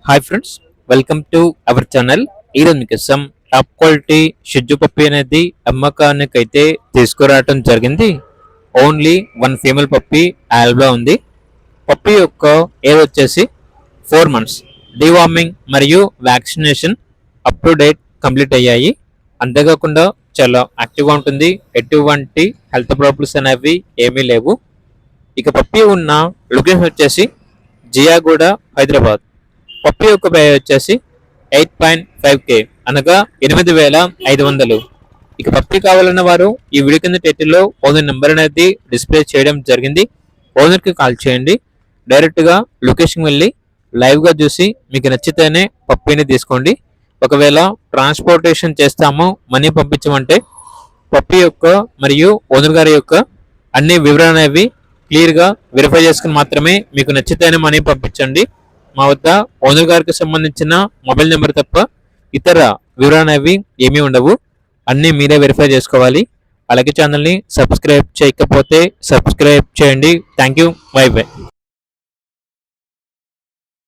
Hi friends, welcome to our channel. ఈరోజు మీకోసం top quality షిజ్జు పప్పి అనేది అమ్మకానికి అయితే తీసుకురావడం జరిగింది. Only one female puppy available ఉంది. పప్పి యొక్క ఏజ్ వచ్చేసి 4 months. డివార్మింగ్ మరియు vaccination up to date complete అయ్యాయి. అంతేకాకుండా చాలా యాక్టివ్గా ఉంటుంది. ఎటువంటి హెల్త్ ప్రాబ్లమ్స్ అనేవి ఏమీ లేవు. ఇక పప్పి ఉన్న లొకేషన్ వచ్చేసి జియాగూడ, హైదరాబాద్. పప్పి యొక్క ప్రైస్ వచ్చేసి 8.5K, అనగా 8,500. ఇక పప్పి కావాలన్న వారు ఈ వీడియో కింద టైటిల్లో ఓనర్ నెంబర్ అనేది డిస్ప్లే చేయడం జరిగింది. ఓనర్కి కాల్ చేయండి. డైరెక్ట్గా లొకేషన్ వెళ్ళి లైవ్గా చూసి మీకు నచ్చితేనే పప్పిని తీసుకోండి. ఒకవేళ ట్రాన్స్పోర్టేషన్ చేస్తాము, మనీ పంపించమంటే పప్పి యొక్క మరియు ఓనర్ గారి యొక్క అన్ని వివరాలు అనేవి క్లియర్గా వెరిఫై చేసుకుని మాత్రమే మీకు నచ్చితేనే మనీ పంపించండి. మా వద్ద ఓనర్ గారికి సంబంధించిన మొబైల్ నెంబర్ తప్ప ఇతర వివరాలు అనేవి ఏమీ ఉండవు. అన్నీ మీరే వెరిఫై చేసుకోవాలి. అలాగే ఛానల్ని సబ్స్క్రైబ్ చేయకపోతే సబ్స్క్రైబ్ చేయండి. Thank you. By by.